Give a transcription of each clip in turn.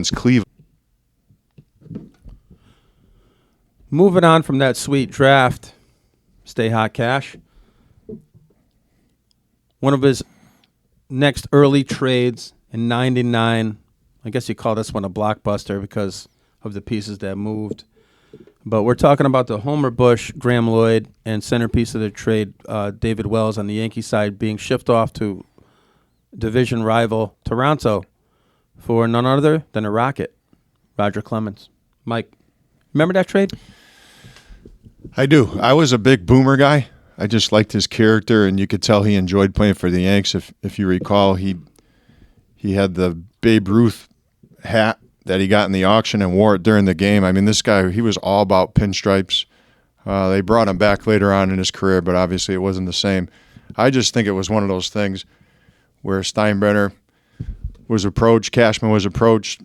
Cleveland. Moving on from that sweet draft, Stay Hot Cash. One of his next early trades in '99. I guess you call this one a blockbuster because of the pieces that moved. But we're talking about the Homer Bush, Graham Lloyd, and centerpiece of the trade, David Wells on the Yankee side being shipped off to division rival Toronto for none other than a Rocket, Roger Clemens. Mike, remember that trade? I do. I was a big Boomer guy. I just liked his character, and you could tell he enjoyed playing for the Yanks. If you recall, he had the Babe Ruth hat that he got in the auction and wore it during the game. I mean, this guy, he was all about pinstripes. They brought him back later on in his career, but obviously it wasn't the same. I just think it was one of those things where Steinbrenner was approached, Cashman was approached.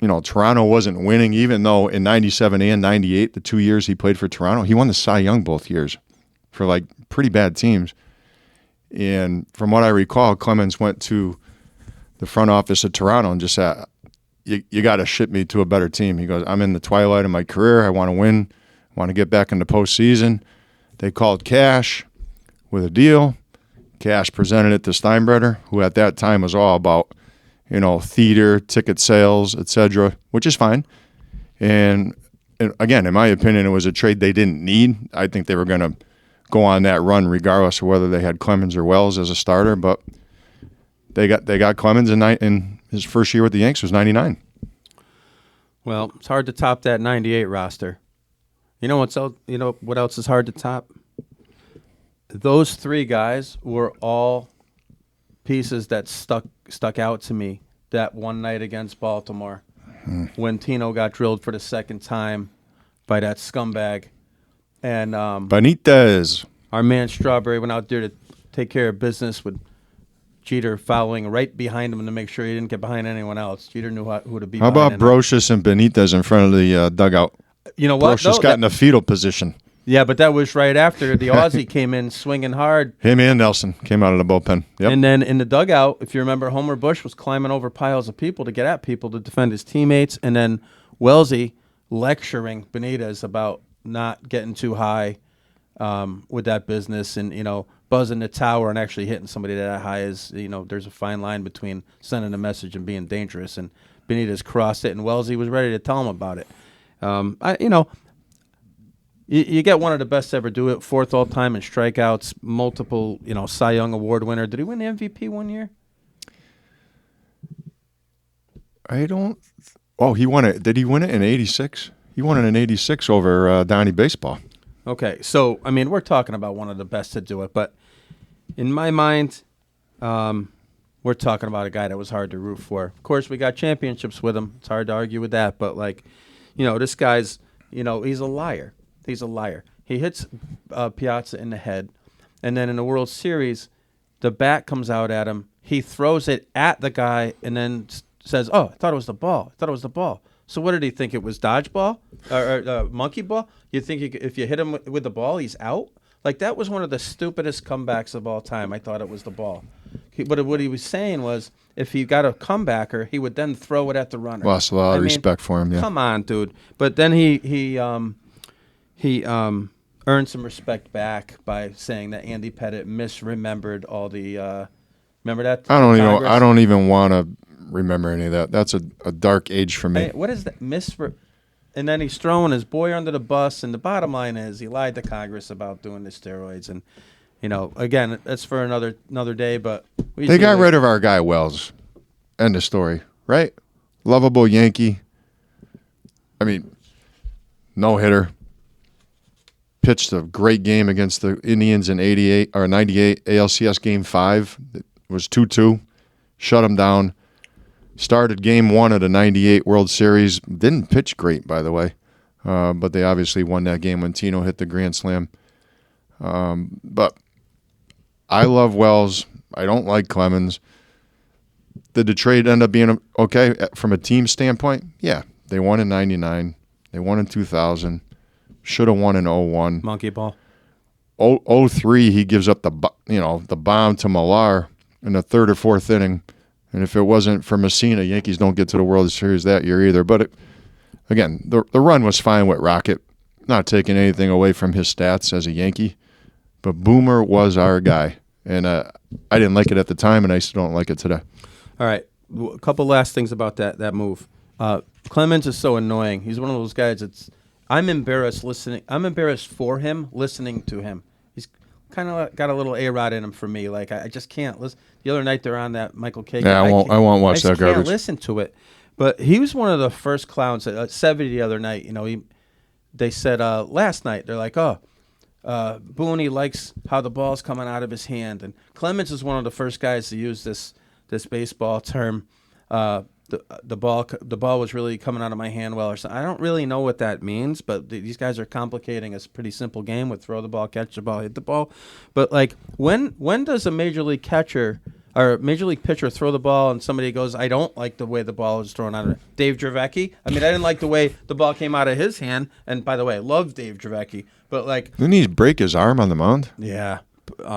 You know, Toronto wasn't winning, even though in 97 and 98, the 2 years he played for Toronto, he won the Cy Young both years for like pretty bad teams. And from what I recall, Clemens went to the front office of Toronto and just said, you got to ship me to a better team. He goes, I'm in the twilight of my career. I want to win. I want to get back into postseason. They called Cash with a deal. Cash presented it to Steinbrenner, who at that time was all about, you know, theater, ticket sales, etc., which is fine. And again, in my opinion, it was a trade they didn't need. I think they were going to go on that run regardless of whether they had Clemens or Wells as a starter, but they got Clemens in his first year with the Yanks was 99. Well, it's hard to top that 98 roster. You know what's else, you know what else is hard to top? Those three guys were all pieces that stuck out to me that one night against Baltimore when Tino got drilled for the second time by that scumbag. And Benitez. Our man Strawberry went out there to take care of business with Jeter following right behind him to make sure he didn't get behind anyone else. Jeter knew who to be. How about Brocious and Benitez in front of the dugout? You know what? Brocious got in a fetal position. Yeah, but that was right after the Aussie came in swinging hard. Him and Nelson came out of the bullpen. Yep. And then in the dugout, if you remember, Homer Bush was climbing over piles of people to get at people to defend his teammates. And then Wellesley lecturing Benitez about not getting too high with that business and, you know, buzzing the tower and actually hitting somebody that high is, you know, there's a fine line between sending a message and being dangerous. And Benitez crossed it, and Wellesley was ready to tell him about it. You get one of the best to ever do it, fourth all-time in strikeouts, multiple, you know, Cy Young Award winner. Did he win the MVP one year? He won it. Did he win it in 86? He won it in 86 over Donnie Baseball. Okay, so, I mean, we're talking about one of the best to do it, but in my mind, we're talking about a guy that was hard to root for. Of course, we got championships with him. It's hard to argue with that, but, like, you know, this guy's, you know, he's a liar. He's a liar. He hits Piazza in the head, and then in the World Series, the bat comes out at him. He throws it at the guy and then says, "Oh, I thought it was the ball. I thought it was the ball." So what did he think? It was dodgeball or monkey ball? You think if you hit him with the ball, he's out? Like, that was one of the stupidest comebacks of all time. I thought it was the ball. But what he was saying was, if he got a comebacker, he would then throw it at the runner. Lost a lot of respect for him. Yeah. Come on, dude. But then he earned some respect back by saying that Andy Pettitte misremembered all the. Remember that? I don't even want to remember any of that. That's a dark age for me. Hey, what is that? And then he's throwing his boy under the bus. And the bottom line is, he lied to Congress about doing the steroids. And, you know, again, that's for another day. But they got rid of our guy Wells. End of story. Right? Lovable Yankee. I mean, no hitter. Pitched a great game against the Indians in 98 or 98 ALCS Game 5. It was 2-2. Shut him down. Started Game 1 of the 98 World Series. Didn't pitch great, by the way. But they obviously won that game when Tino hit the grand slam. But I love Wells. I don't like Clemens. Did the trade end up being okay from a team standpoint? Yeah. They won in 99. They won in 2000. Should have won in 01. Monkey ball. 03, he gives up the bomb to Millar in the third or fourth inning, And if it wasn't for Messina, Yankees don't get to the World Series that year either. But again, the run was fine with Rocket. Not taking anything away from his stats as a Yankee. But Boomer was our guy. And I didn't like it at the time, and I still don't like it today. All right. A couple last things about that move. Clemens is so annoying. He's one of those guys I'm embarrassed listening. I'm embarrassed for him listening to him. He's kind of got a little A-Rod in him for me. Like, I just can't listen. The other night they're on that Michael K. Yeah, I won't watch that garbage. I can't listen to it. But he was one of the first clowns at 70 the other night. You know, they said last night, they're like, Booney likes how the ball's coming out of his hand. And Clemens is one of the first guys to use this baseball term. The ball was really coming out of my hand well or something. I don't really know what that means, but these guys are complicating a pretty simple game with throw the ball, catch the ball, hit the ball. But like when does a major league catcher or major league pitcher throw the ball and somebody goes, I don't like the way the ball is thrown out of it? Dave Dravecky? I mean, I didn't like the way the ball came out of his hand. And by the way, I love Dave Dravecky. But like, didn't he break his arm on the mound? Yeah.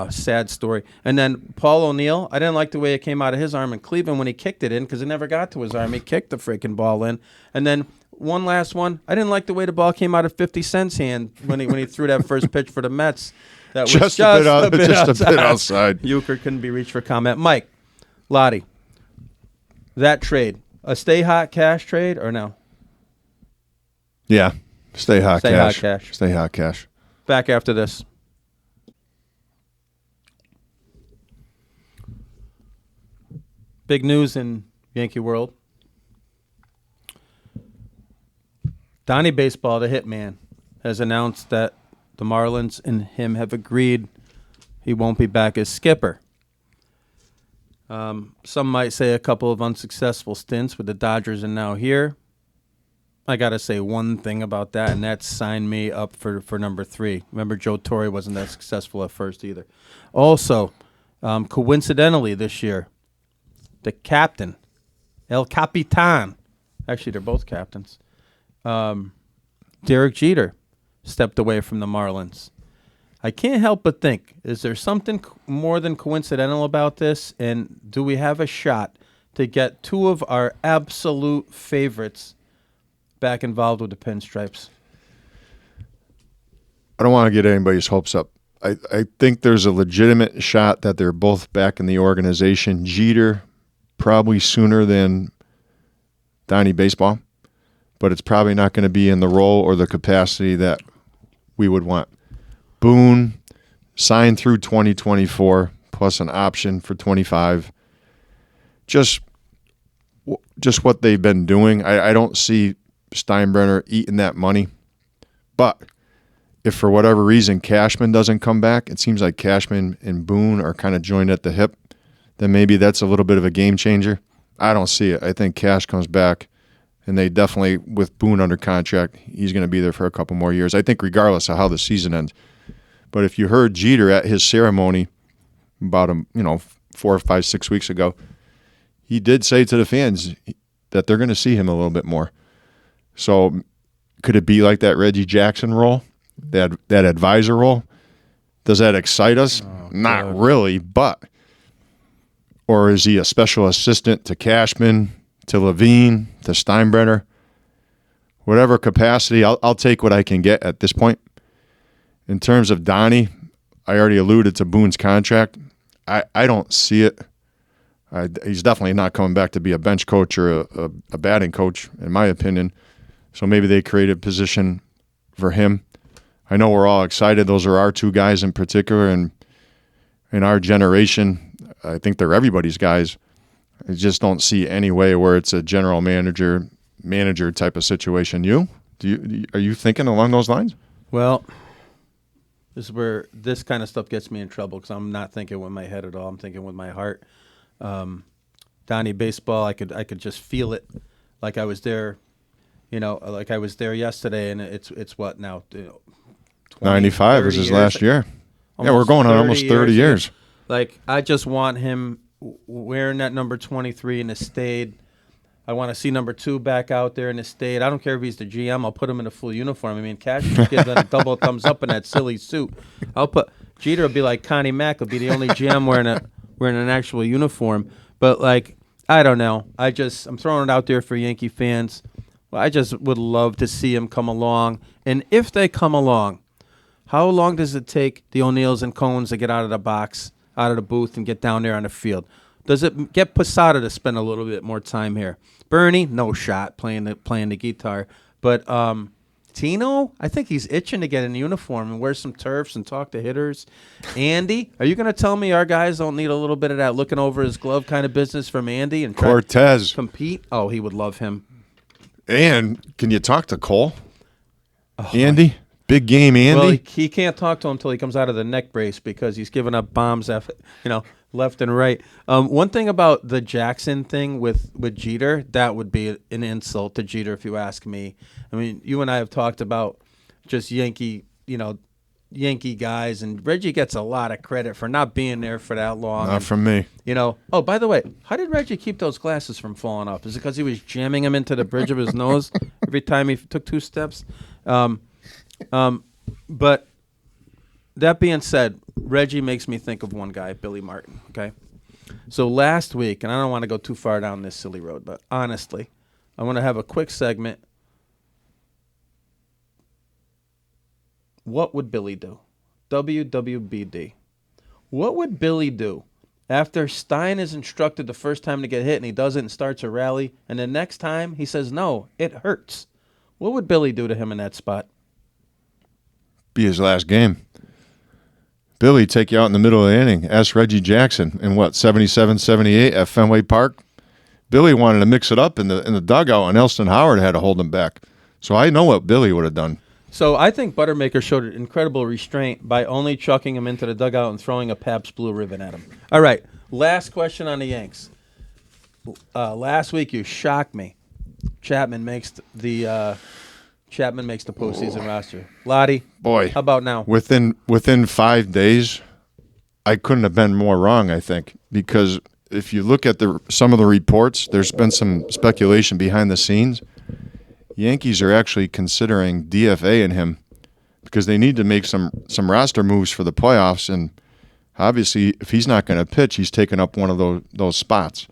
Sad story. And then Paul O'Neill, I didn't like the way it came out of his arm in Cleveland when he kicked it in because it never got to his arm. He kicked the freaking ball in. And then one last one, I didn't like the way the ball came out of 50 Cent's hand when he threw that first pitch for the Mets. That was just a bit outside. Euchre couldn't be reached for comment. Mike, Lottie, that trade, a stay hot cash trade or no? Yeah, stay hot cash. Stay hot cash. Back after this. Big news in Yankee world. Donnie Baseball, the hitman, has announced that the Marlins and him have agreed he won't be back as skipper. Some might say a couple of unsuccessful stints with the Dodgers and now here. I got to say one thing about that, and that's sign me up for number 3. Remember, Joe Torre wasn't that successful at first either. Also, coincidentally this year, the captain, El Capitan, actually they're both captains, Derek Jeter, stepped away from the Marlins. I can't help but think, is there something more than coincidental about this? And do we have a shot to get 2 of our absolute favorites back involved with the Pinstripes? I don't want to get anybody's hopes up. I think there's a legitimate shot that they're both back in the organization. Jeter probably sooner than Donnie Baseball, but it's probably not going to be in the role or the capacity that we would want. Boone signed through 2024 plus an option for 25. Just what they've been doing. I don't see Steinbrenner eating that money. But if for whatever reason Cashman doesn't come back, it seems like Cashman and Boone are kind of joined at the hip, then maybe that's a little bit of a game changer. I don't see it. I think Cash comes back, and they definitely, with Boone under contract, he's going to be there for a couple more years. I think regardless of how the season ends. But if you heard Jeter at his ceremony about 4, 5, 6 weeks ago, he did say to the fans that they're going to see him a little bit more. So could it be like that Reggie Jackson role, that advisor role? Does that excite us? Not really, but... Or is he a special assistant to Cashman, to Levine, to Steinbrenner? Whatever capacity, I'll take what I can get at this point. In terms of Donnie, I already alluded to Boone's contract. I don't see it. He's definitely not coming back to be a bench coach or a batting coach, in my opinion. So maybe they created a position for him. I know we're all excited. Those are our 2 guys in particular, and in our generation, I think they're everybody's guys. I just don't see any way where it's a general manager type of situation. Are you thinking along those lines? Well, this is where this kind of stuff gets me in trouble because I'm not thinking with my head at all. I'm thinking with my heart. Donnie Baseball, I could just feel it, like I was there, like I was there yesterday, and it's what now? 95 was his last year. Yeah, we're going on almost 30 years. Like, I just want him wearing that number 23 in the Stade. I want to see number 2 back out there in the Stade. I don't care if he's the GM. I'll put him in a full uniform. I mean, Cash gives a double thumbs up in that silly suit. Jeter will be like Connie Mack. Will be the only GM wearing an actual uniform. But, like, I don't know. I'm throwing it out there for Yankee fans. Well, I just would love to see him come along. And if they come along, how long does it take the O'Neills and Cohns to get out of the box, out of the booth, and get down there on the field? Does it get Posada to spend a little bit more time here? Bernie, no shot playing the guitar. But Tino, I think he's itching to get in uniform and wear some turfs and talk to hitters. Andy, are you going to tell me our guys don't need a little bit of that looking over his glove kind of business from Andy and try Cortez. to compete? Oh, he would love him. And can you talk to Cole? Andy? Big game, Andy? Well, he can't talk to him until he comes out of the neck brace because he's giving up bombs, left and right. One thing about the Jackson thing with Jeter, that would be an insult to Jeter if you ask me. I mean, you and I have talked about just Yankee guys, and Reggie gets a lot of credit for not being there for that long. Not from me. Oh, by the way, how did Reggie keep those glasses from falling off? Is it because he was jamming them into the bridge of his nose every time he took 2 steps? But that being said, Reggie makes me think of one guy, Billy Martin, okay? So last week, and I don't want to go too far down this silly road, but honestly, I want to have a quick segment. What would Billy do? WWBD. What would Billy do after Stein is instructed the first time to get hit and he does it and starts a rally, and the next time he says, no, it hurts? What would Billy do to him in that spot? Be his last game. Billy take you out in the middle of the inning. Ask Reggie Jackson in 77, 78 at Fenway Park. Billy wanted to mix it up in the dugout, and Elston Howard had to hold him back. So I know what Billy would have done. So I think Buttermaker showed incredible restraint by only chucking him into the dugout and throwing a Pabst Blue Ribbon at him. All right, last question on the Yanks. Last week you shocked me. Chapman makes the postseason roster. Lottie, Boy, how about now? Within 5 days, I couldn't have been more wrong, I think, because if you look at some of the reports, there's been some speculation behind the scenes. Yankees are actually considering DFA-ing him because they need to make some roster moves for the playoffs, and obviously, if he's not going to pitch, he's taking up one of those spots.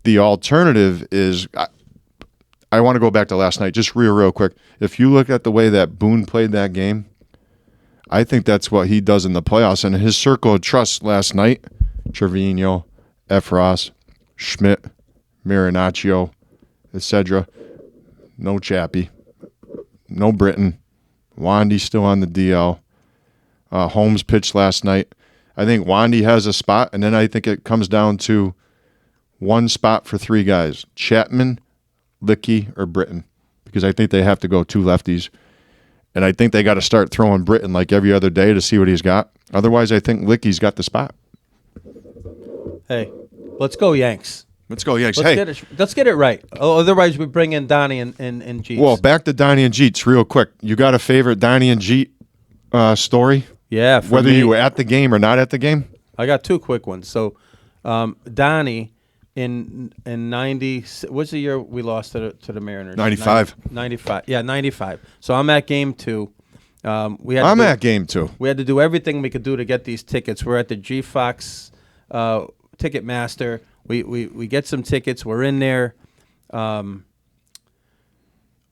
The alternative is, I want to go back to last night, just real quick. If you look at the way that Boone played that game, I think that's what he does in the playoffs. And his circle of trust last night, Trevino, Efros, Schmidt, Marinaccio, etc. No Chappie, no Britton. Wandy still on the DL. Holmes pitched last night. I think Wandy has a spot, and then I think it comes down to one spot for 3 guys: Chapman, Licky, or Britton, because I think they have to go 2 lefties. And I think they got to start throwing Britton like every other day to see what he's got. Otherwise, I think Licky's got the spot. Hey, let's go Yanks. Let's go, Yanks. Let's get it right. Otherwise, we bring in Donnie and Jeets. Well, back to Donnie and Jeets real quick. You got a favorite Donnie and Jeet story? Yeah. Whether you were at the game or not at the game? I got 2 quick ones. So, Donnie in 90, what's the year we lost to the Mariners? 95. 95. Yeah, 95. So I'm at game 2. I'm at game 2. We had to do everything we could do to get these tickets. We're at the G-Fox Ticketmaster. We get some tickets. We're in there.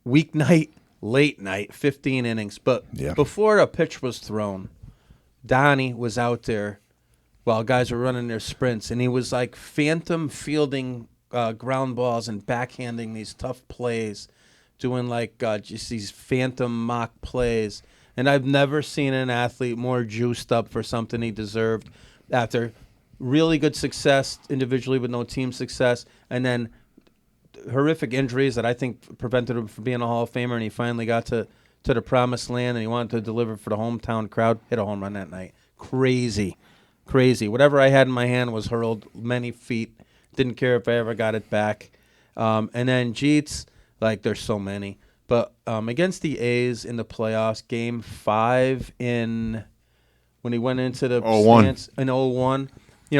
Weeknight, late night, 15 innings. But before a pitch was thrown, Donnie was out there while guys were running their sprints, and he was like phantom fielding ground balls and backhanding these tough plays, doing like just these phantom mock plays. And I've never seen an athlete more juiced up for something he deserved after really good success individually with no team success, and then horrific injuries that I think prevented him from being a Hall of Famer, and he finally got to the promised land, and he wanted to deliver for the hometown crowd. Hit a home run that night. Crazy. Whatever I had in my hand was hurled many feet. Didn't care if I ever got it back. And then Jeets, like there's so many. But against the A's in the playoffs, Game 5 when he went into the stands in 0-1,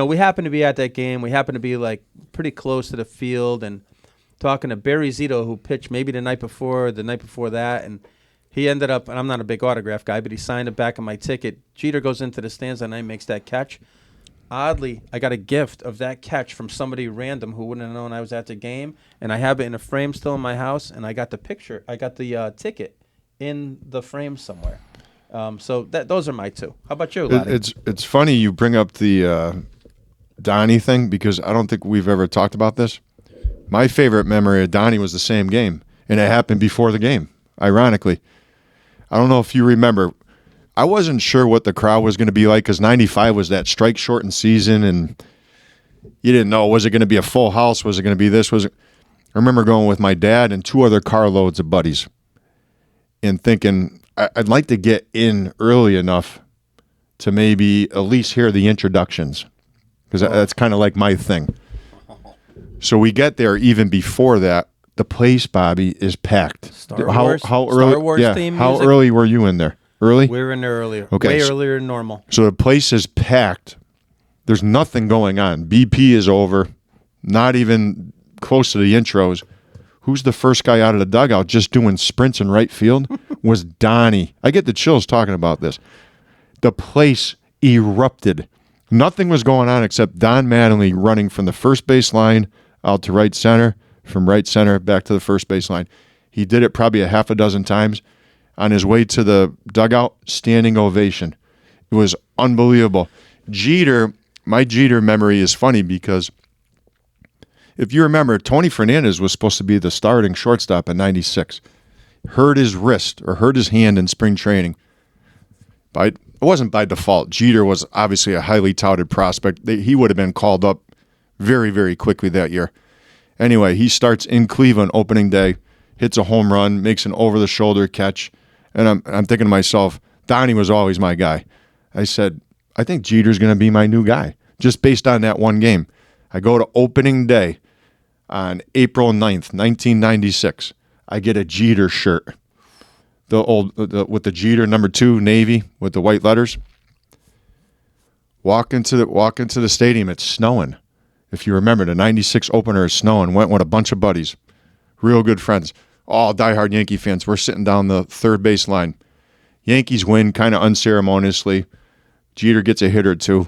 we happened to be at that game. We happened to be like pretty close to the field and talking to Barry Zito, who pitched maybe the night before or the night before that, and he ended up, and I'm not a big autograph guy, but he signed it back on my ticket. Jeter goes into the stands that night, makes that catch. oddly, I got a gift of that catch from somebody random who wouldn't have known I was at the game, and I have it in a frame still in my house, and I got the picture. I got the ticket in the frame somewhere. So those are my two. How about you, Laddie? It's funny you bring up the Donnie thing because I don't think we've ever talked about this. My favorite memory of Donnie was the same game, and it happened before the game, ironically. I don't know if you remember. I wasn't sure what the crowd was going to be like because 95 was that strike-shortened season, and you didn't know, was it going to be a full house? Was it going to be this? I remember going with my dad and 2 other carloads of buddies and thinking I'd like to get in early enough to maybe at least hear the introductions because that's kind of like my thing. So we get there even before that. The place, Bobby, is packed. Star how Wars, early? Star Wars theme How music? early were you in there? Early? We were in there earlier. Okay, Way so- earlier than normal. So the place is packed. There's nothing going on. BP is over. Not even close to the intros. Who's the first guy out of the dugout just doing sprints in right field? Was Donnie. I get the chills talking about this. The place erupted. Nothing was going on except Don Mattingly running from the first base line out to right center, from right center back to the first base line. He did it probably a half a dozen times. On his way to the dugout, standing ovation. It was unbelievable. Jeter, my Jeter memory is funny because if you remember, Tony Fernandez was supposed to be the starting shortstop in 96. Hurt his wrist or hurt his hand in spring training. It wasn't by default. Jeter was obviously a highly touted prospect. He would have been called up very, very quickly that year. Anyway, he starts in Cleveland opening day, hits a home run, makes an over-the-shoulder catch, and I'm thinking to myself, Donnie was always my guy. I said, I think Jeter's going to be my new guy, just based on that one game. I go to opening day on April 9th, 1996. I get a Jeter shirt, with the Jeter number 2 navy with the white letters. Walk into the stadium. It's snowing. If you remember, the 96 opener is snowing. Went with a bunch of buddies, real good friends, all diehard Yankee fans. We're sitting down the third base line. Yankees win kind of unceremoniously. Jeter gets a hit or two.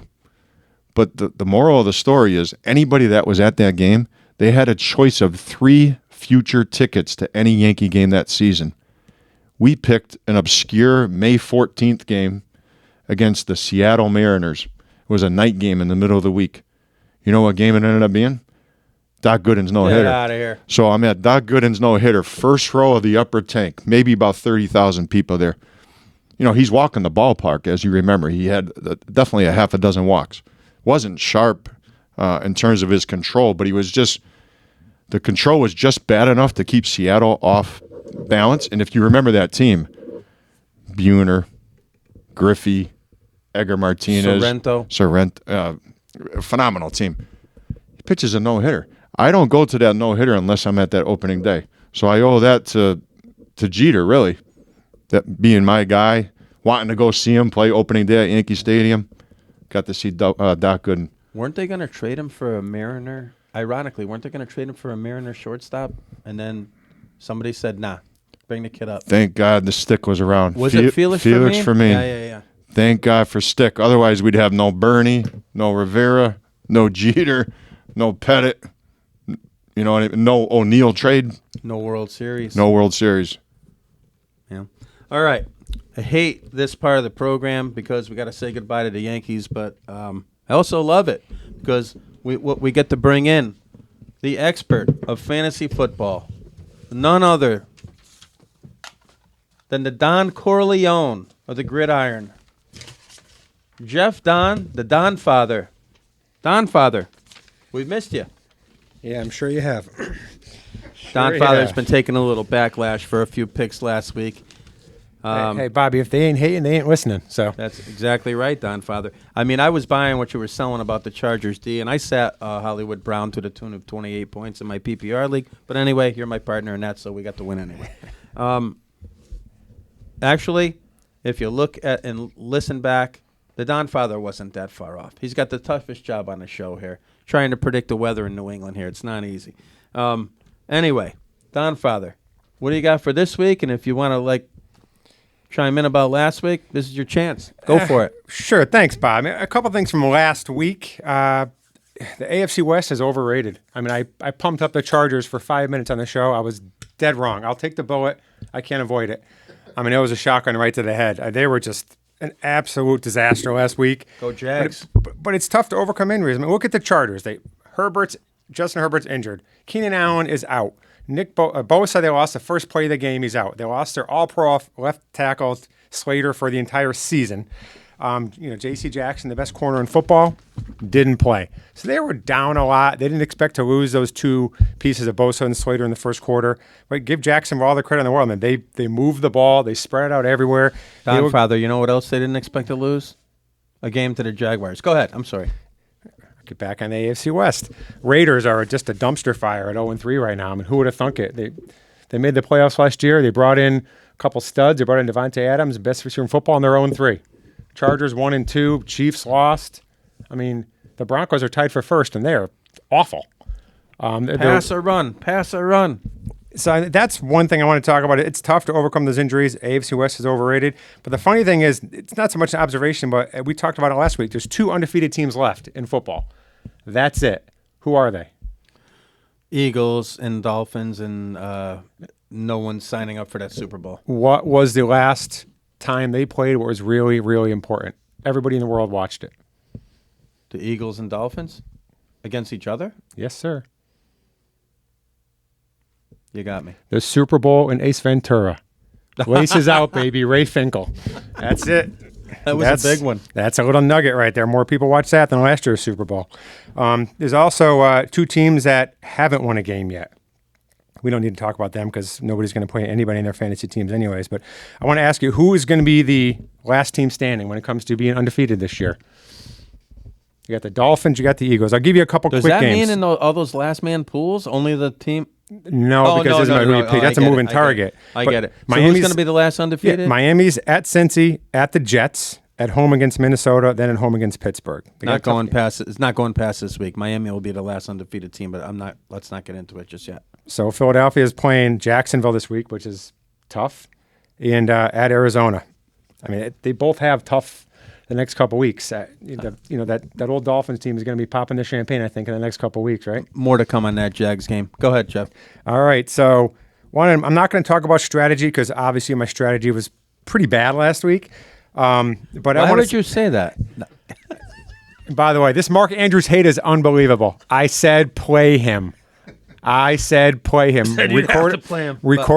But the moral of the story is anybody that was at that game, they had a choice of 3 future tickets to any Yankee game that season. We picked an obscure May 14th game against the Seattle Mariners. It was a night game in the middle of the week. You know what game it ended up being? Doc Gooden's no-hitter. Get out of here. So I'm at Doc Gooden's no-hitter, first row of the upper tank, maybe about 30,000 people there. You know, he's walking the ballpark, as you remember. He had definitely a half a dozen walks. Wasn't sharp in terms of his control, but the control was just bad enough to keep Seattle off balance. And if you remember that team, Buhner, Griffey, Edgar Martinez, Sorrento, phenomenal team. He pitches a no-hitter. I don't go to that no-hitter unless I'm at that opening day. So I owe that to Jeter, really. That being my guy, wanting to go see him play opening day at Yankee Stadium. Got to see Doc Gooden. weren't they going to trade him for a Mariner? Ironically, weren't they going to trade him for a Mariner shortstop? And then somebody said, nah, bring the kid up. Thank God the stick was around. Was it Felix for me? Yeah. Thank God for stick. Otherwise, we'd have no Bernie, no Rivera, no Jeter, no Pettit. You know what I mean? No O'Neill trade. No World Series. No World Series. Yeah. All right. I hate this part of the program because we got to say goodbye to the Yankees, but I also love it because we get to bring in the expert of fantasy football, none other than the Don Corleone of the gridiron, Jeff Don, the Don Father. Don Father, we've missed you. Yeah, I'm sure you have. Don you Father's have. been taking a little backlash for a few picks last week. Hey, Bobby, if they ain't hating, they ain't listening. So That's exactly right, Don Father. I mean, I was buying what you were selling about the Chargers D, and I sat Hollywood Brown to the tune of 28 points in my PPR league. But anyway, you're my partner in that, so we got to win anyway. Actually, if you look at and listen back, the Don Father wasn't that far off. He's got the toughest job on the show here, trying to predict the weather in New England here. It's not easy. Anyway, Don Father, what do you got for this week? And if you want to, chime in about last week, this is your chance. Go for it. Sure. Thanks, Bob. A couple things from last week. The AFC West is overrated. I mean, I pumped up the Chargers for 5 minutes on the show. I was dead wrong. I'll take the bullet. I can't avoid it. I mean, it was a shotgun right to the head. They were just an absolute disaster last week. Go Jags. But it's tough to overcome injuries. I mean, look at the Chargers. Justin Herbert's injured. Keenan Allen is out. Nick Bosa, they lost the first play of the game. He's out. They lost their all-pro left tackle, Slater, for the entire season. J.C. Jackson, the best corner in football, didn't play. So they were down a lot. They didn't expect to lose those two pieces of Bosa and Slater in the first quarter. But give Jackson all the credit in the world. I mean, they moved the ball. They spread it out everywhere. Godfather, you know what else they didn't expect to lose? A game to the Jaguars. Go ahead. I'm sorry. Get back on the AFC West. Raiders are just a dumpster fire at 0-3 right now. I mean, who would have thunk it? They made the playoffs last year. They brought in a couple studs. They brought in Devontae Adams, the best receiver in football, and they're 0-3. Chargers 1-2. Chiefs lost. I mean, the Broncos are tied for first, and they're awful. Pass or run. So that's one thing I want to talk about. It's tough to overcome those injuries. AFC West is overrated. But the funny thing is, it's not so much an observation, but we talked about it last week. There's 2 undefeated teams left in football. That's it. Who are they? Eagles and Dolphins, and no one's signing up for that Super Bowl. What was the last time they played what was really, really important? Everybody in the world watched it. The Eagles and Dolphins against each other? Yes, sir. You got me. The Super Bowl in Ace Ventura. Laces out, baby. Ray Finkel. That's it. That was a big one. That's a little nugget right there. More people watch that than last year's Super Bowl. There's also 2 teams that haven't won a game yet. We don't need to talk about them because nobody's going to play anybody in their fantasy teams anyways. But I want to ask you, who is going to be the last team standing when it comes to being undefeated this year? You got the Dolphins, you got the Eagles. I'll give you a couple quick games. Does that mean in all those last man pools, only the team? No, because it doesn't matter who you pick. That's a moving target. I get it. So who's going to be the last undefeated? Yeah, Miami's at Cincy, at the Jets, at home against Minnesota, then at home against Pittsburgh. It's not going past this week. Miami will be the last undefeated team, but let's not get into it just yet. So Philadelphia is playing Jacksonville this week, which is tough, and at Arizona. I mean, they both have tough the next couple weeks. That old Dolphins team is going to be popping the champagne, I think, in the next couple weeks, right? More to come on that Jags game. Go ahead, Jeff. All right. So I'm not going to talk about strategy because obviously my strategy was pretty bad last week. Why would you say that? By the way, this Mark Andrews hate is unbelievable. I said play him. Record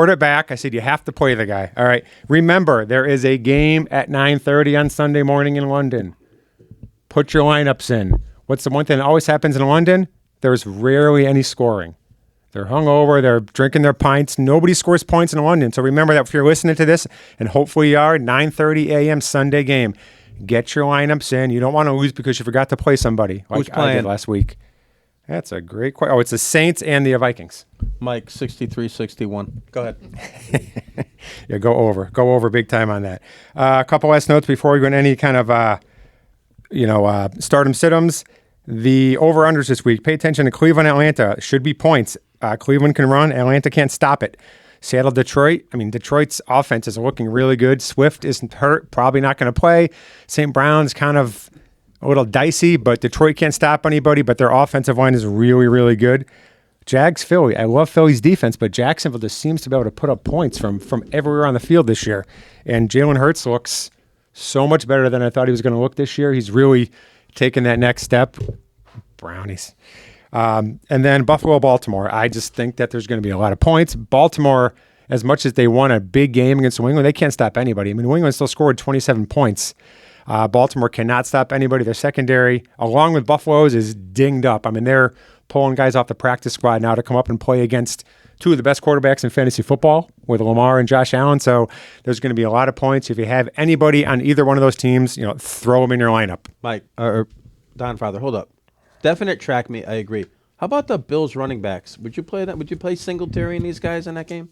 it back. I said you have to play the guy. All right. Remember, there is a game at 9:30 on Sunday morning in London. Put your lineups in. What's the one thing that always happens in London? There's rarely any scoring. They're hungover. They're drinking their pints. Nobody scores points in London. So remember that if you're listening to this, and hopefully you are, 9:30 a.m. Sunday game. Get your lineups in. You don't want to lose because you forgot to play somebody like I did last week. That's a great question. Oh, it's the Saints and the Vikings. Mike, 63-61. Go ahead. Yeah, go over big time on that. A couple last notes before we go into any kind of, stardom sit-ems. The over-unders this week. Pay attention to Cleveland, Atlanta. Should be points. Cleveland can run. Atlanta can't stop it. Seattle, Detroit. I mean, Detroit's offense is looking really good. Swift isn't hurt. Probably not going to play. St. Brown's kind of a little dicey, but Detroit can't stop anybody, but their offensive line is really, really good. Jags, Philly. I love Philly's defense, but Jacksonville just seems to be able to put up points from everywhere on the field this year. And Jalen Hurts looks so much better than I thought he was going to look this year. He's really taken that next step. Brownies. And then Buffalo, Baltimore. I just think that there's going to be a lot of points. Baltimore, as much as they won a big game against New England, they can't stop anybody. I mean, New England still scored 27 points. Baltimore cannot stop anybody. Their secondary, along with Buffalo's, is dinged up. I mean, they're pulling guys off the practice squad now to come up and play against 2 of the best quarterbacks in fantasy football with Lamar and Josh Allen. So there's going to be a lot of points. If you have anybody on either one of those teams, throw them in your lineup. Mike, or Don Father, hold up. Definite track meet, I agree. How about the Bills running backs? Would you play that? Would you play Singletary and these guys in that game?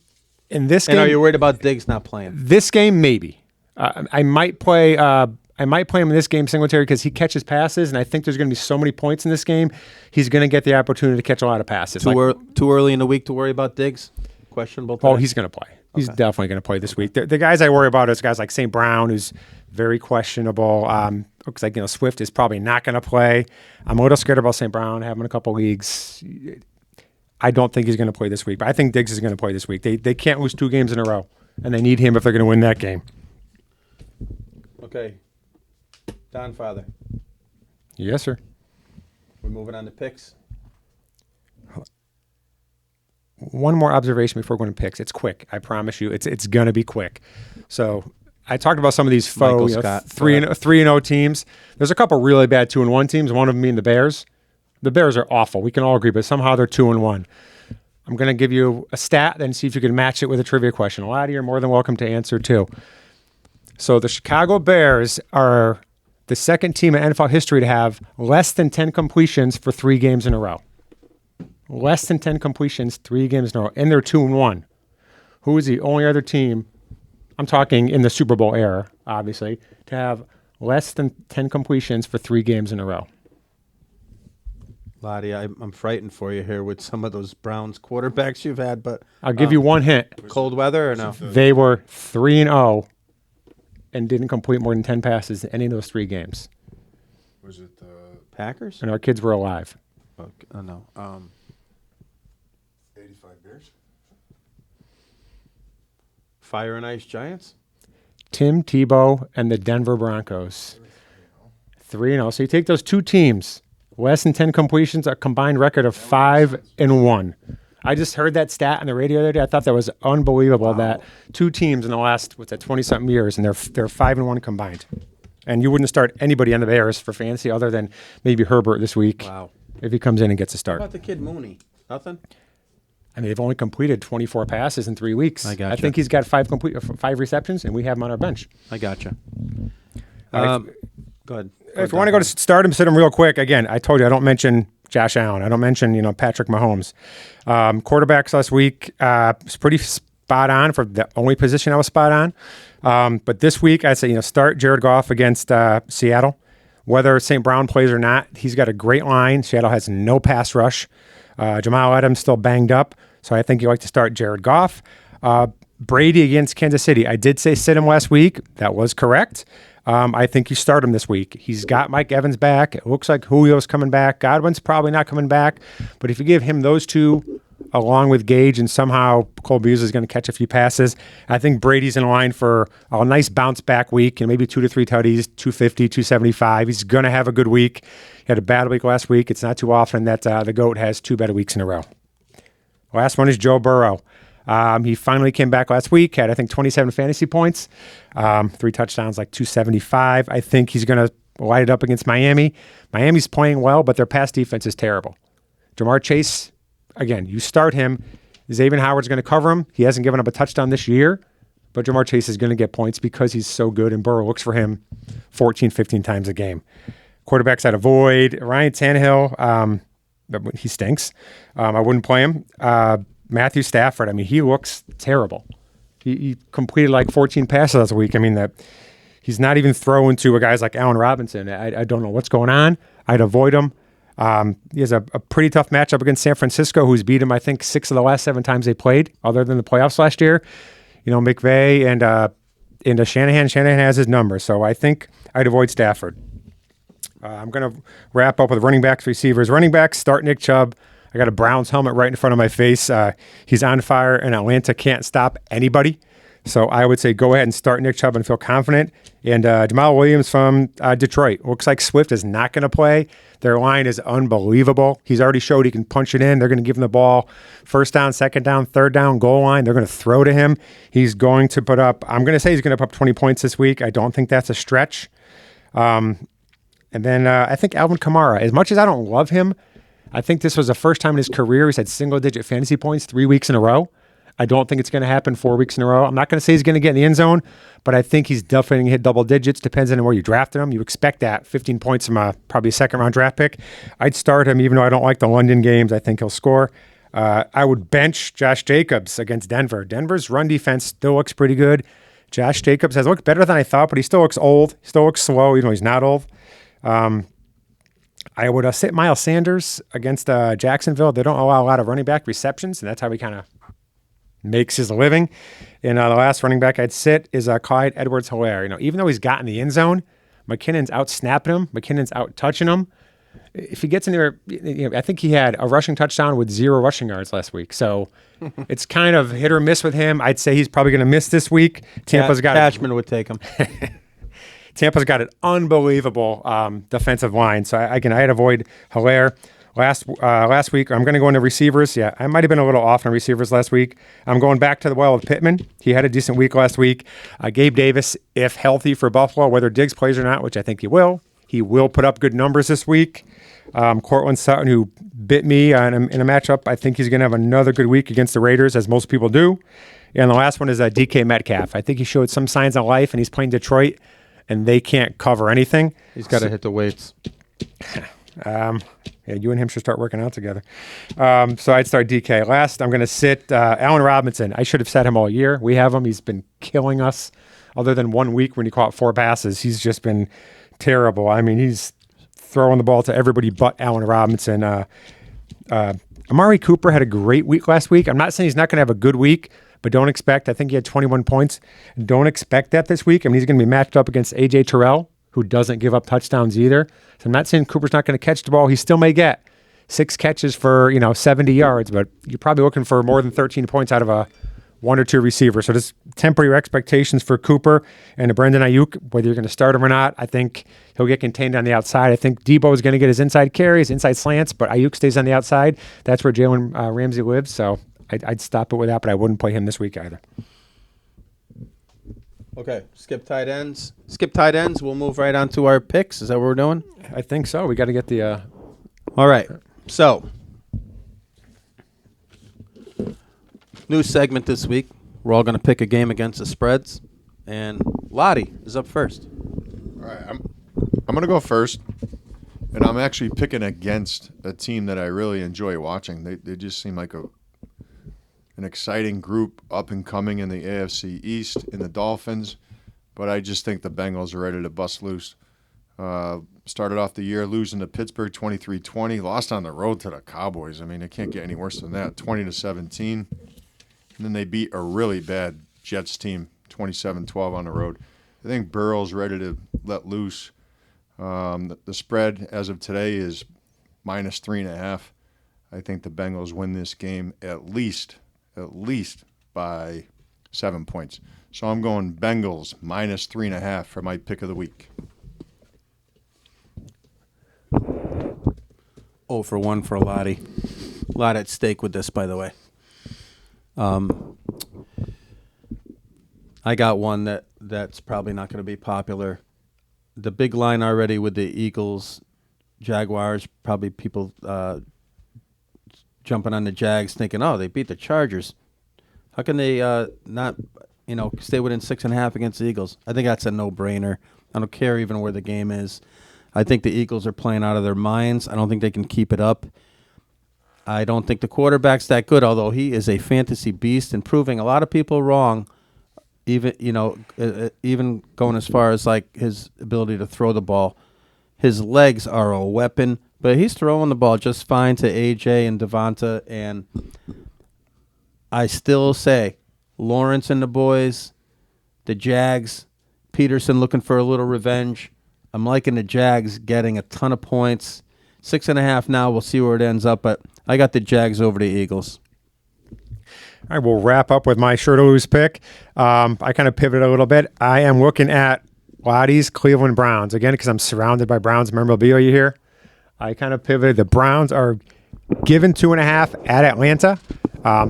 In this game, are you worried about Diggs not playing? This game, maybe. I might play. I might play him in this game, Singletary, because he catches passes, and I think there's going to be so many points in this game. He's going to get the opportunity to catch a lot of passes. Too early in the week to worry about Diggs? Questionable. Oh, he's going to play. He's definitely going to play this week. The guys I worry about is guys like St. Brown, who's very questionable. Looks like Swift is probably not going to play. I'm a little scared about St. Brown having a couple leagues. I don't think he's going to play this week, but I think Diggs is going to play this week. They can't lose 2 games in a row, and they need him if they're going to win that game. Okay. Don Father. Yes, sir. We're moving on to picks. One more observation before going to picks. It's quick. I promise you. It's going to be quick. So I talked about some of these Michael faux Scott. 3-0 teams. There's a couple really bad 2-1 teams. One of them being the Bears. The Bears are awful. We can all agree, but somehow they're 2-1. I'm going to give you a stat, then see if you can match it with a trivia question. A lot of you are more than welcome to answer too. So the Chicago Bears are the second team in NFL history to have less than 10 completions for 3 games in a row. Less than 10 completions, 3 games in a row, and they're 2-1. Who is the only other team, I'm talking in the Super Bowl era, obviously, to have less than 10 completions for 3 games in a row? Lottie, I'm frightened for you here with some of those Browns quarterbacks you've had, but I'll give you one hint. cold weather or no? They were 3-0 and didn't complete more than 10 passes in any of those 3 games. Was it the Packers? And our kids were alive. Oh, no. 85 Bears? Fire and Ice Giants? Tim Tebow and the Denver Broncos. 3-0. So you take those 2 teams, less than 10 completions, a combined record of 5-1. I just heard that stat on the radio the other day. I thought that was unbelievable that 2 teams in the last, 20-something years, and they're 5-1 combined. And you wouldn't start anybody on the Bears for fantasy other than maybe Herbert this week. Wow. If he comes in and gets a How start. about the kid Mooney? Nothing? I mean, they've only completed 24 passes in 3 weeks. I gotcha. I think he's got 5 receptions, and we have him on our bench. I gotcha. All right. Go ahead. If you want to go to start him, sit him real quick. Again, I told you I don't mention Josh Allen. I don't mention Patrick Mahomes. Quarterbacks last week was pretty spot on for the only position I was spot on. But this week I'd say start Jared Goff against Seattle. Whether St. Brown plays or not, he's got a great line. Seattle has no pass rush. Jamal Adams still banged up, so I think you like to start Jared Goff. Brady against Kansas City. I did say sit him last week. That was correct. I think you start him this week. He's got Mike Evans back. It looks like Julio's coming back. Godwin's probably not coming back. But if you give him those 2 along with Gage and somehow Cole Beasley is going to catch a few passes, I think Brady's in line for a nice bounce back week and maybe 2 to 3 tutties, 250, 275. He's going to have a good week. He had a bad week last week. It's not too often that the GOAT has 2 better weeks in a row. Last one is Joe Burrow. He finally came back last week, had, I think, 27 fantasy points, 3 touchdowns, like 275. I think he's going to light it up against Miami. Miami's playing well, but their pass defense is terrible. Jamar Chase, again, you start him. Xavier Howard's going to cover him. He hasn't given up a touchdown this year, but Jamar Chase is going to get points because he's so good, and Burrow looks for him 14, 15 times a game. Quarterbacks I'd avoid. Ryan Tannehill, he stinks. I wouldn't play him. Matthew Stafford, I mean, he looks terrible. He completed like 14 passes last week. I mean, that he's not even throwing to guys like Allen Robinson. I don't know what's going on. I'd avoid him. He has a pretty tough matchup against San Francisco, who's beat him, I think, 6 of the last 7 times they played, other than the playoffs last year. McVay and Shanahan. Shanahan has his number, so I think I'd avoid Stafford. I'm going to wrap up with running backs, receivers. Running backs, start Nick Chubb. I got a Browns helmet right in front of my face. He's on fire, and Atlanta can't stop anybody. So I would say go ahead and start Nick Chubb and feel confident. And Jamal Williams from Detroit. Looks like Swift is not going to play. Their line is unbelievable. He's already showed he can punch it in. They're going to give him the ball first down, second down, third down, goal line. They're going to throw to him. He's going to put up, I'm going to say he's going to put up 20 points this week. I don't think that's a stretch. And then I think Alvin Kamara, as much as I don't love him, I think this was the first time in his career he's had single-digit fantasy points 3 weeks in a row. I don't think it's going to happen 4 weeks in a row. I'm not going to say he's going to get in the end zone, but I think he's definitely going to hit double digits. Depends on where you drafted him. You expect that 15 points from probably a second-round draft pick. I'd start him, even though I don't like the London games. I think he'll score. I would bench Josh Jacobs against Denver. Denver's run defense still looks pretty good. Josh Jacobs has looked better than I thought, but he still looks old. He still looks slow, even though he's not old. I would sit Miles Sanders against Jacksonville. They don't allow a lot of running back receptions, and that's how we kind of makes his living. And the last running back I'd sit is Clyde Edwards-Helaire. Even though he's got in the end zone, McKinnon's out snapping him. McKinnon's out touching him. If he gets in there, I think he had a rushing touchdown with 0 rushing yards last week. So it's kind of hit or miss with him. I'd say he's probably going to miss this week. Tampa's got Cashman would take him. Tampa's got an unbelievable defensive line. So I'd avoid Helaire. Last week, I'm going to go into receivers. Yeah, I might have been a little off on receivers last week. I'm going back to the well of Pittman. He had a decent week last week. Gabe Davis, if healthy for Buffalo, whether Diggs plays or not, which I think he will put up good numbers this week. Cortland Sutton, who bit me in a matchup, I think he's going to have another good week against the Raiders, as most people do. And the last one is DK Metcalf. I think he showed some signs of life, and he's playing Detroit, and they can't cover anything. He's got to hit the weights. Yeah, you and him should start working out together. So I'd start DK. Last, I'm going to sit Allen Robinson. I should have sat him all year. We have him. He's been killing us. Other than 1 week when he caught 4 passes, he's just been terrible. I mean, he's throwing the ball to everybody but Allen Robinson. Amari Cooper had a great week last week. I'm not saying he's not going to have a good week, but don't expect. I think he had 21 points. Don't expect that this week. I mean, he's going to be matched up against A.J. Terrell, who doesn't give up touchdowns either. So I'm not saying Cooper's not going to catch the ball. He still may get 6 catches for 70 yards, but you're probably looking for more than 13 points out of a 1 or 2 receiver. So just temper your expectations for Cooper and Brandon Ayuk, whether you're going to start him or not. I think he'll get contained on the outside. I think Debo is going to get his inside carries, inside slants, but Ayuk stays on the outside. That's where Jalen Ramsey lives. So I'd stop it with that, but I wouldn't play him this week either. Okay, skip tight ends. We'll move right on to our picks. Is that what we're doing? I think so. We got to get the... All right. So, new segment this week. We're all going to pick a game against the spreads. And Lottie is up first. All right, I'm going to go first. And I'm actually picking against a team that I really enjoy watching. They just seem like an exciting group, up and coming in the AFC East, in the Dolphins. But I just think the Bengals are ready to bust loose. Started off the year losing to Pittsburgh 23-20, lost on the road to the Cowboys. I mean, it can't get any worse than that, 20-17. And then they beat a really bad Jets team, 27-12 on the road. I think Burrow's ready to let loose. The spread as of today is -3.5. I think the Bengals win this game at least by 7 points. So I'm going Bengals -3.5 for my pick of the week. 0 for 1 for Lottie. A lot at stake with this, by the way. I got one that's probably not going to be popular. The big line already with the Eagles, Jaguars, probably people jumping on the Jags thinking, oh, they beat the Chargers. How can they not, stay within 6.5 against the Eagles? I think that's a no-brainer. I don't care even where the game is. I think the Eagles are playing out of their minds. I don't think they can keep it up. I don't think the quarterback's that good, although he is a fantasy beast and proving a lot of people wrong. Even going as far as like his ability to throw the ball. His legs are a weapon, but he's throwing the ball just fine to AJ and Devonta. And I still say Lawrence and the boys, the Jags, Peterson looking for a little revenge. I'm liking the Jags getting a ton of points. 6.5 now. We'll see where it ends up, but I got the Jags over the Eagles. All right, we'll wrap up with my sure to lose pick. I kind of pivoted a little bit. I am looking at Lottie's Cleveland Browns. Again, because I'm surrounded by Browns memorabilia here. I kind of pivoted. The Browns are given 2.5 at Atlanta.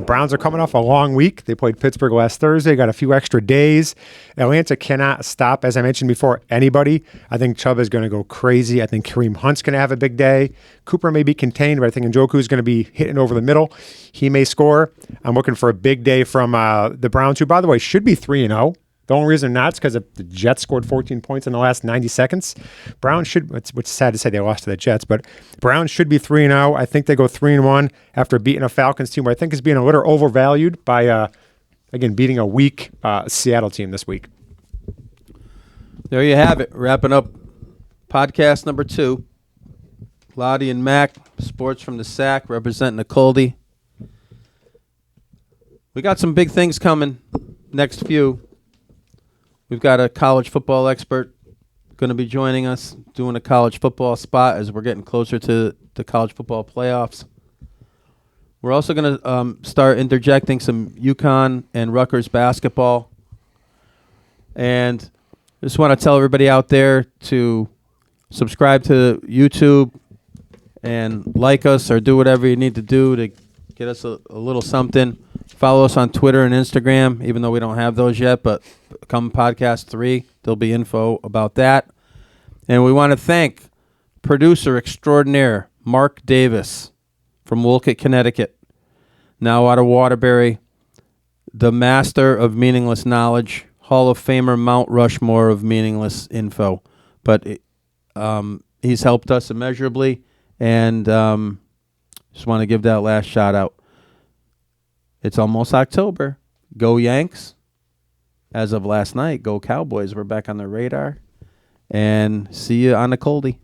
Browns are coming off a long week. They played Pittsburgh last Thursday, got a few extra days. Atlanta cannot stop, as I mentioned before, anybody. I think Chubb is going to go crazy. I think Kareem Hunt's going to have a big day. Cooper may be contained, but I think Njoku is going to be hitting over the middle. He may score. I'm looking for a big day from the Browns, who, by the way, should be 3-0. The only reason not is because the Jets scored 14 points in the last 90 seconds. Browns should, which is sad to say they lost to the Jets, but Browns should be 3-0. I think they go 3-1 after beating a Falcons team where I think is being a little overvalued by, again, beating a weak Seattle team this week. There you have it. Wrapping up podcast number 2. Lottie and Mac, Sports from the Sack, representing the Coldy. We got some big things coming. Next few. We've got a college football expert going to be joining us, doing a college football spot as we're getting closer to the college football playoffs. We're also going to start interjecting some UConn and Rutgers basketball. And just want to tell everybody out there to subscribe to YouTube and like us or do whatever you need to do to get us a little something. Follow us on Twitter and Instagram, even though we don't have those yet, but come podcast 3, there'll be info about that. And we want to thank producer extraordinaire Mark Davis from Wolcott, Connecticut, now out of Waterbury, the master of meaningless knowledge, Hall of Famer Mount Rushmore of meaningless info. But he's helped us immeasurably, and just want to give that last shout out. It's almost October. Go Yanks. As of last night, go Cowboys. We're back on the radar. And see you on the Coldie.